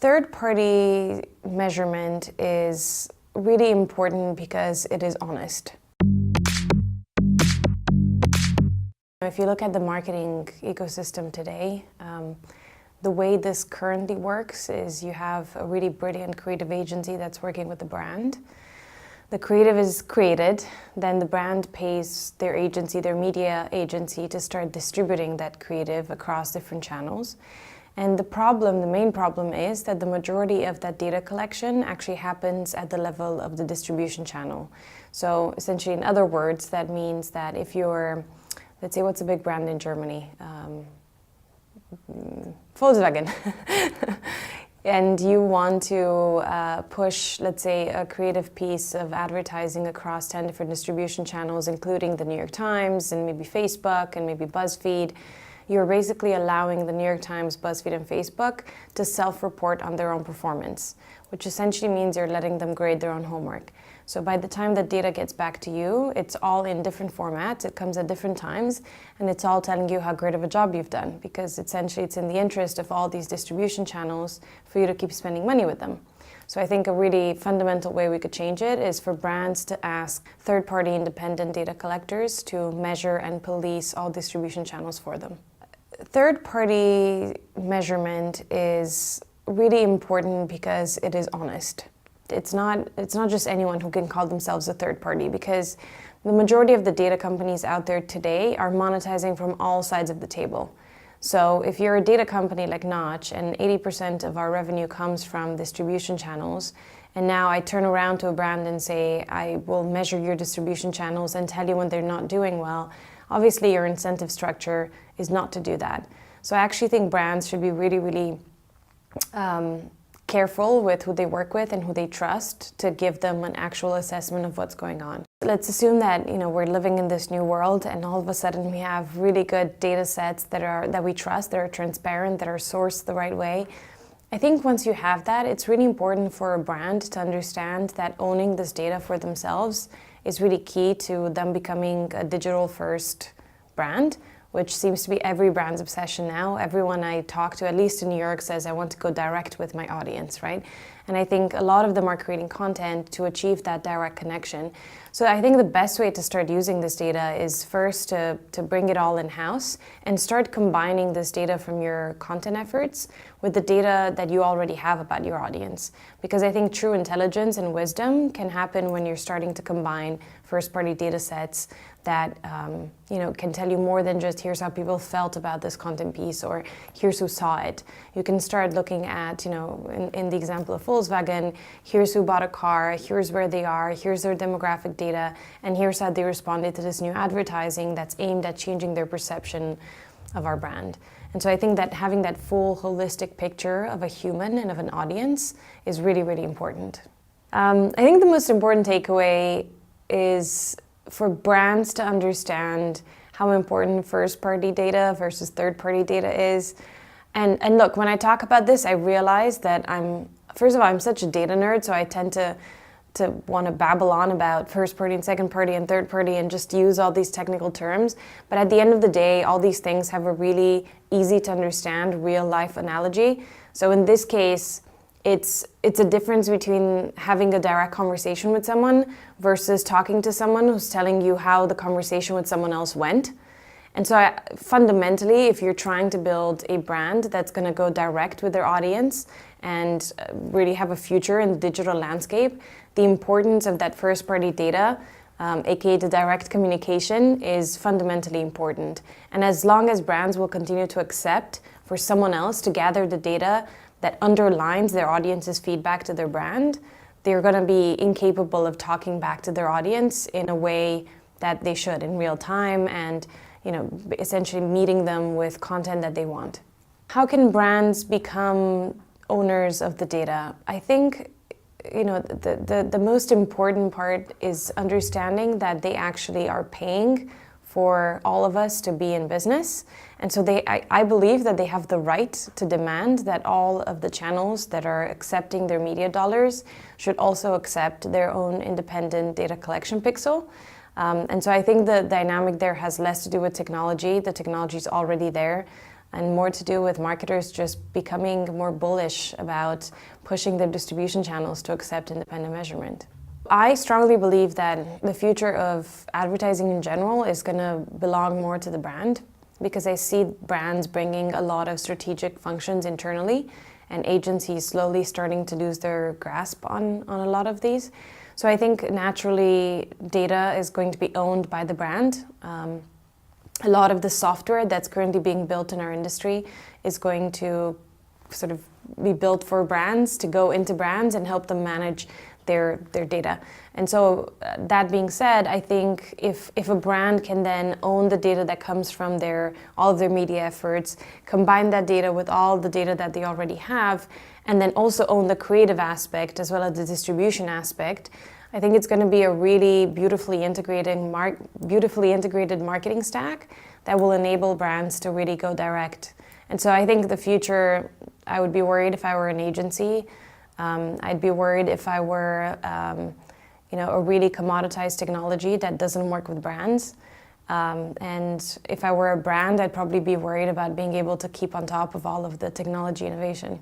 Third-party measurement is really important because it is honest. If you look at the marketing ecosystem today, the way this currently works is you have a really brilliant creative agency that's working with the brand. The creative is created, then the brand pays their agency, their media agency, to start distributing that creative across different channels. And the main problem is that the majority of that data collection actually happens at the level of the distribution channel. So essentially, in other words, that means that if you're, let's say, what's a big brand in Germany? Volkswagen. And you want to push, let's say, a creative piece of advertising across 10 different distribution channels, including the New York Times and maybe Facebook and maybe BuzzFeed. You're basically allowing the New York Times, BuzzFeed, and Facebook to self-report on their own performance, which essentially means you're letting them grade their own homework. So by the time that data gets back to you, it's all in different formats, it comes at different times, and it's all telling you how great of a job you've done, because essentially it's in the interest of all these distribution channels for you to keep spending money with them. So I think a really fundamental way we could change it is for brands to ask third-party independent data collectors to measure and police all distribution channels for them. Third-party measurement is really important because it is honest. It's not just anyone who can call themselves a third party, because the majority of the data companies out there today are monetizing from all sides of the table. So if you're a data company like Knotch and 80% of our revenue comes from distribution channels, and now I turn around to a brand and say, I will measure your distribution channels and tell you when they're not doing well, obviously your incentive structure is not to do that. So I actually think brands should be really careful with who they work with and who they trust to give them an actual assessment of what's going on. Let's assume that we're living in this new world, and all of a sudden we have really good data sets that we trust, that are transparent, that are sourced the right way. I think once you have that, it's really important for a brand to understand that owning this data for themselves is really key to them becoming a digital-first brand, which seems to be every brand's obsession now. Everyone I talk to, at least in New York, says, I want to go direct with my audience, right? And I think a lot of them are creating content to achieve that direct connection. So I think the best way to start using this data is first to bring it all in-house and start combining this data from your content efforts with the data that you already have about your audience. Because I think true intelligence and wisdom can happen when you're starting to combine first-party data sets that can tell you more than just here's how people felt about this content piece or here's who saw it. You can start looking at, in the example of Volkswagen, here's who bought a car, here's where they are, here's their demographic data, and here's how they responded to this new advertising that's aimed at changing their perception of our brand. And so I think that having that full holistic picture of a human and of an audience is really important. I think the most important takeaway is for brands to understand how important first-party data versus third-party data is. And look, when I talk about this, I realize that first of all, I'm such a data nerd, so I tend to want to babble on about first-party and second-party and third-party and just use all these technical terms. But at the end of the day, all these things have a really easy-to-understand real-life analogy. So in this case, it's a difference between having a direct conversation with someone versus talking to someone who's telling you how the conversation with someone else went. And so fundamentally, if you're trying to build a brand that's going to go direct with their audience and really have a future in the digital landscape, the importance of that first-party data, aka the direct communication, is fundamentally important. And as long as brands will continue to accept for someone else to gather the data that underlines their audience's feedback to their brand, they're going to be incapable of talking back to their audience in a way that they should in real time and essentially meeting them with content that they want. How can brands become owners of the data? I think the most important part is understanding that they actually are paying for all of us to be in business. And so I believe that they have the right to demand that all of the channels that are accepting their media dollars should also accept their own independent data collection pixel. And so I think the dynamic there has less to do with technology. The technology is already there. and more to do with marketers just becoming more bullish about pushing their distribution channels to accept independent measurement. I strongly believe that the future of advertising in general is going to belong more to the brand, because I see brands bringing a lot of strategic functions internally and agencies slowly starting to lose their grasp on a lot of these. So I think naturally data is going to be owned by the brand. A lot of the software that's currently being built in our industry is going to sort of be built for brands, to go into brands and help them manage their data. And so that being said, I think if a brand can then own the data that comes from all of their media efforts, combine that data with all the data that they already have, and then also own the creative aspect as well as the distribution aspect, I think it's going to be a really beautifully integrated marketing stack that will enable brands to really go direct. And so I think the future, I would be worried if I were an agency. I'd be worried if I were a really commoditized technology that doesn't work with brands. And if I were a brand, I'd probably be worried about being able to keep on top of all of the technology innovation.